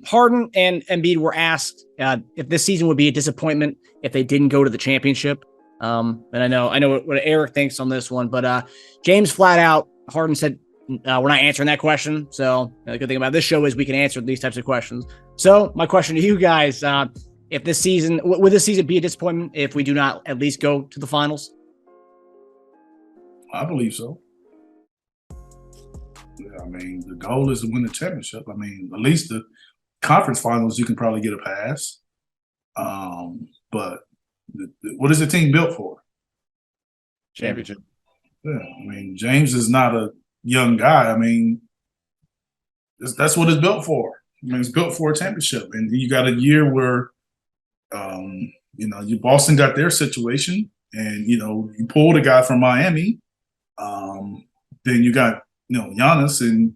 Harden and Embiid were asked if this season would be a disappointment if they didn't go to the championship. And I know what Eric thinks on this one, but James flat out, Harden said, we're not answering that question. So the good thing about this show is we can answer these types of questions. So my question to you guys, if this season, would this season be a disappointment if we do not at least go to the finals? I believe so. Yeah, I mean, the goal is to win the championship. I mean, at least the conference finals, you can probably get a pass. But what is the team built for? Championship. Yeah, I mean, James is not a young guy. I mean, that's what it's built for. I mean, it's built for a championship. And you got a year where, Boston got their situation, and, you pulled a guy from Miami. Then you got, Giannis, and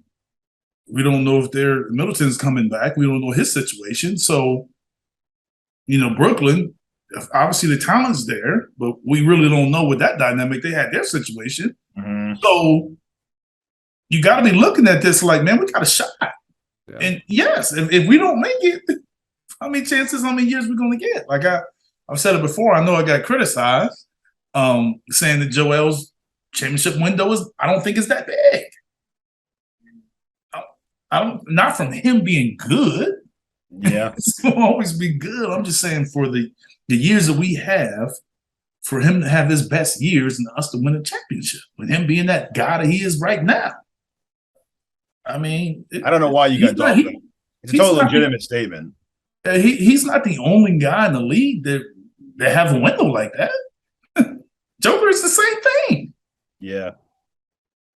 we don't know if Middleton's coming back. We don't know his situation. So, Brooklyn, obviously the talent's there, but we really don't know with that dynamic. They had their situation. Mm-hmm. So you got to be looking at this like, man, we got a shot. Yeah. And yes, if we don't make it, how many years we're going to get? Like I've said it before. I know I got criticized saying that Joel's championship window I don't think it's that big. Not from him being good. Yeah. It's going to always be good. I'm just saying for the years that we have, for him to have his best years and us to win a championship, with him being that guy that he is right now. I mean, I don't know why you got dogged. It's a totally legitimate statement. He's not the only guy in the league that have a window like that. Joker is the same thing. Yeah.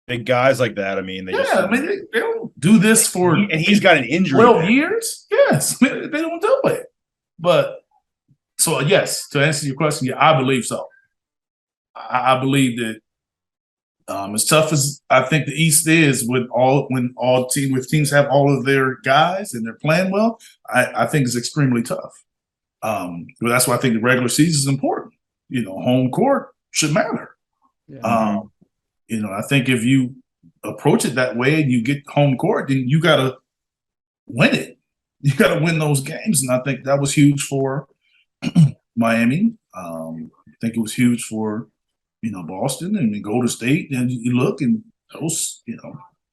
Big guys like that, I mean, they don't do this for. And he's got an injury. 12 years? Yes, they don't do it. But so yes, to answer your question, yeah, I believe so. I believe that as tough as I think the East is, when teams have all of their guys and they're playing well, I think it's extremely tough. But that's why I think the regular season is important. Home court should matter. Yeah. I think if you approach it that way and you get home court, then you got to win it. You got to win those games. And I think that was huge for Miami. I think it was huge for, Boston and Golden State. And you look and those, you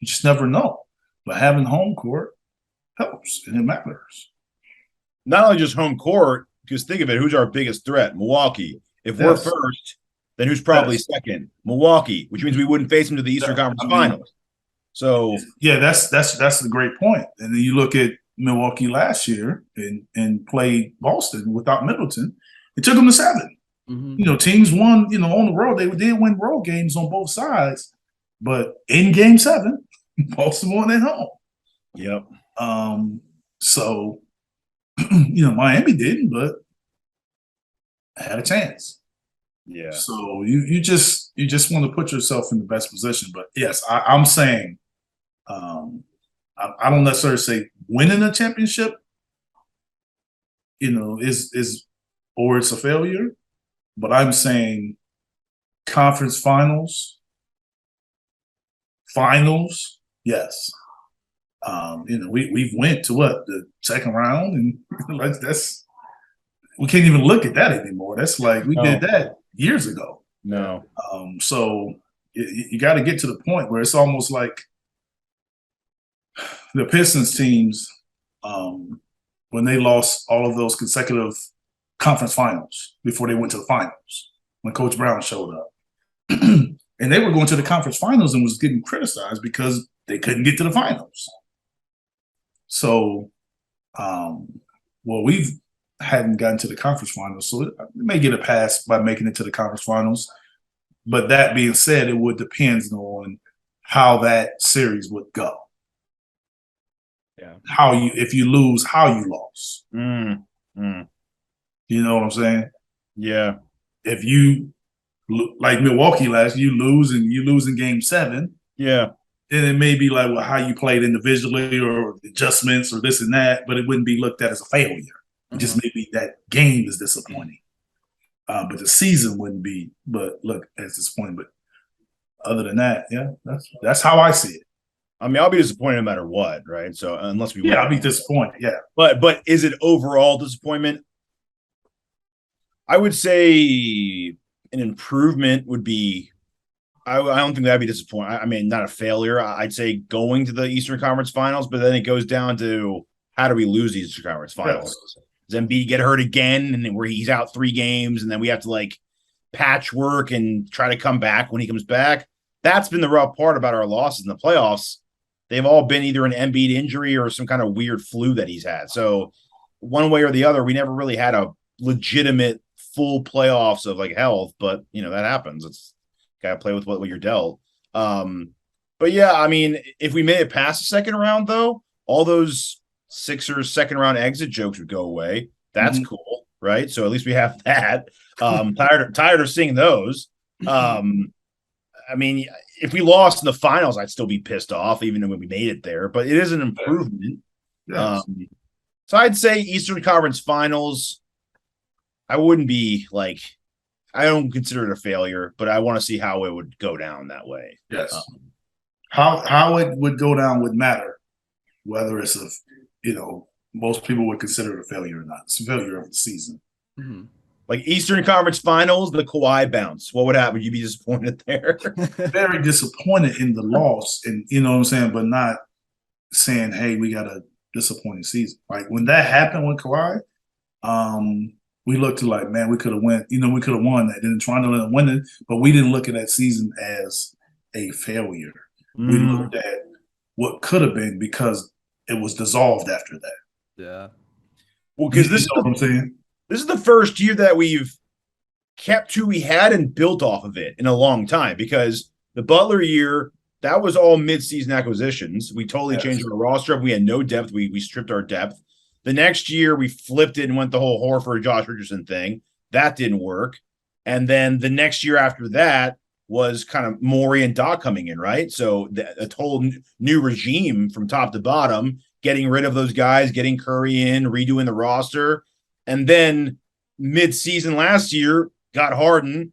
just never know. But having home court helps and it matters. Not only just home court, because think of it, who's our biggest threat? Milwaukee. If we're first, then who's probably second? Milwaukee, which means we wouldn't face them to the Eastern Conference Finals. So yeah, that's a great point. And then you look at Milwaukee last year and played Boston without Middleton. It took them to 7. Mm-hmm. Teams won. On the road, they did win road games on both sides, but in Game 7, Boston won at home. Yep. So Miami didn't, but had a chance. Yeah. So you just want to put yourself in the best position. But yes, I'm saying I don't necessarily say winning a championship, is or it's a failure. But I'm saying conference finals, yes. We went to the second round, and that's we can't even look at that anymore. That's like we did that years ago. No. So you got to get to the point where it's almost like the Pistons teams when they lost all of those consecutive conference finals before they went to the finals when Coach Brown showed up. And they were going to the conference finals and was getting criticized because they couldn't get to the finals. So, we hadn't gotten to the conference finals, so it may get a pass by making it to the conference finals. But that being said, it would depend on how that series would go. Yeah. If you lose, how you lost. You know what I'm saying? Yeah. If you, like Milwaukee last, you lose in Game 7. Yeah. Then it may be like, well, how you played individually or adjustments or this and that, but it wouldn't be looked at as a failure. Mm-hmm. It just maybe that game is disappointing. But the season wouldn't be, but look, at this point. But other than that, yeah, that's how I see it. I mean, I'll be disappointed no matter what, right? So unless we I'll be disappointed. Yeah, but is it overall disappointment? I would say an improvement would be. I don't think that'd be disappointing. I mean, not a failure. I'd say going to the Eastern Conference Finals, but then it goes down to how do we lose the Eastern Conference Finals? Yes. Does Embiid get hurt again, and then where he's out 3 games, and then we have to like patchwork and try to come back when he comes back? That's been the rough part about our losses in the playoffs. They've all been either an Embiid injury or some kind of weird flu that he's had. So one way or the other, we never really had a legitimate full playoffs of like health, but that happens. It's got to play with what you're dealt. But yeah, I mean, if we made it past the second round, though, all those Sixers second round exit jokes would go away. That's cool, right? So at least we have that. Tired of seeing those. I mean, if we lost in the finals, I'd still be pissed off, even when we made it there. But it is an improvement. Yes. So I'd say Eastern Conference Finals. I wouldn't be like, I don't consider it a failure, but I want to see how it would go down that way. Yes. How it would go down would matter, whether it's most people would consider it a failure or not. It's a failure of the season. Mm-hmm. Like Eastern Conference Finals, the Kawhi bounce. What would happen? Would you be disappointed there? Very disappointed in the loss, and you know what I'm saying, but not saying, "Hey, we got a disappointing season." Like when that happened with Kawhi, we looked to like, man, we could have won. We could have won that. Then trying to win it, but we didn't look at that season as a failure. We looked at what could have been because it was dissolved after that. Yeah. Well, because this is what I'm saying. This is the first year that we've kept who we had and built off of it in a long time, because the Butler year, that was all mid-season acquisitions. We totally changed our roster up. We had no depth. We stripped our depth. The next year, we flipped it and went the whole Horford, Josh Richardson thing. That didn't work. And then the next year after that was kind of Morey and Doc coming in, right? So a total new regime from top to bottom, getting rid of those guys, getting Curry in, redoing the roster. And then mid-season last year, got Harden.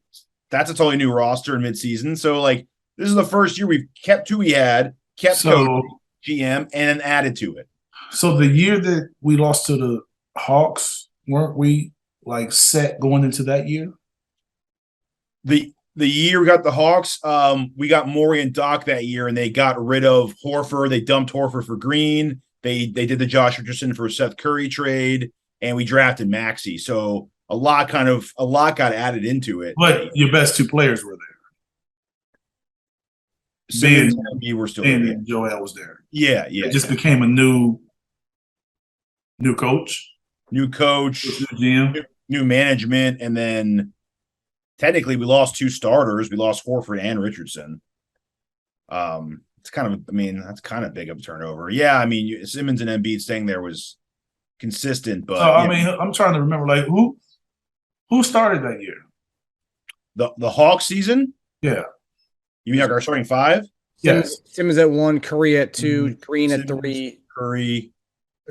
That's a totally new roster in mid-season. So, like, this is the first year we've kept who we had, kept GM, and then added to it. So the year that we lost to the Hawks, weren't we, like, set going into that year? The year we got the Hawks, we got Morey and Doc that year, and they got rid of Horford. They dumped Horford for Green. They did the Josh Richardson for Seth Curry trade. And we drafted Maxey. So a lot got added into it. But your best 2 players were there. Simmons and Embiid were still there. And Joel was there. Yeah. It just became a new coach. New coach. New GM. New management. And then technically we lost 2 starters. We lost Horford and Richardson. It's kind of, that's kind of big of a turnover. Yeah, Simmons and Embiid staying there was consistent, but I'm trying to remember, like, who started that year? The Hawks season? Yeah. You mean like our starting 5? Yes. Simmons at 1, Curry at 2, Green at 3. Curry.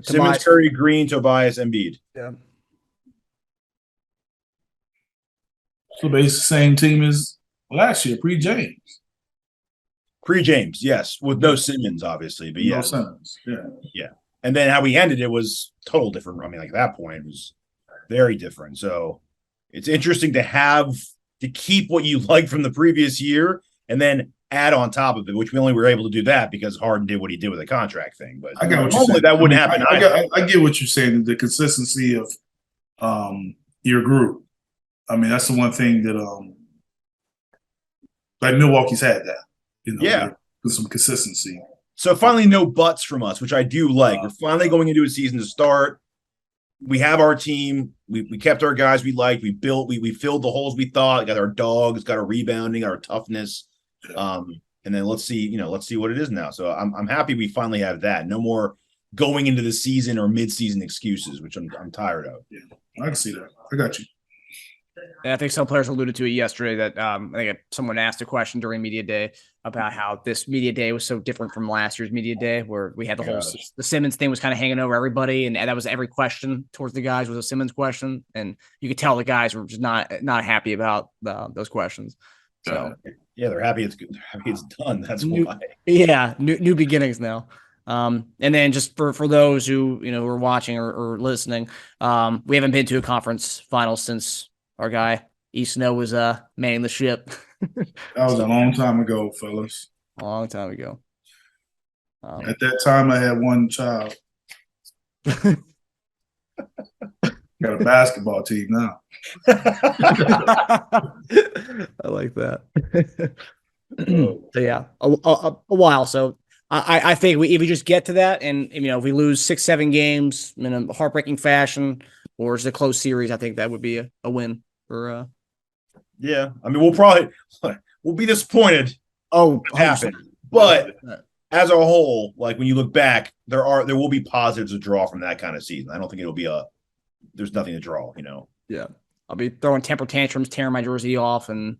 Simmons, Curry, Green, Tobias, Embiid. Yeah. So basically the same team as last year, pre-James. Pre-James, yes. With no Simmons, obviously, but yeah. No Simmons, yeah. Yeah. And then how we ended it was total different. Like at that point, it was very different. So it's interesting to keep what you like from the previous year and then add on top of it, which we only were able to do that because Harden did what he did with the contract thing. But I get what normally that wouldn't happen. I get what you're saying, the consistency of your group. That's the one thing that like Milwaukee's had that. With some consistency. So finally, no buts from us, which I do like. We're finally going into a season to start. We have our team. We kept our guys we liked. We built. We filled the holes we thought. Got our dogs. Got our rebounding. Got our toughness. And then let's see. Let's see what it is now. So I'm happy we finally have that. No more going into the season or mid-season excuses, which I'm tired of. Yeah, I can see that. I got you. And I think some players alluded to it yesterday that I think someone asked a question during media day about how this media day was so different from last year's media day, where we had the Simmons thing was kind of hanging over everybody, and that was every question towards the guys was a Simmons question, and you could tell the guys were just not happy about those questions. So yeah, they're happy it's good. They're happy it's done. That's why. Yeah, new beginnings now. And then just for those who who are watching or listening, we haven't been to a conference final since our guy Snow was manning the ship. That was a long time ago, fellas. A long time ago. At that time, I had one child. Got a basketball team now. I like that. So yeah, a while. So I think if we just get to that, and if we lose 6-7 games in a heartbreaking fashion, or it's a close series, I think that would be a win for. Yeah, I mean we'll be disappointed. Oh, happen, but as a whole, like when you look back, there will be positives to draw from that kind of season. I don't think it'll be there's nothing to draw. Yeah, I'll be throwing temper tantrums, tearing my jersey off, and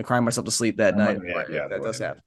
crying myself to sleep that night. Yeah, that does happen.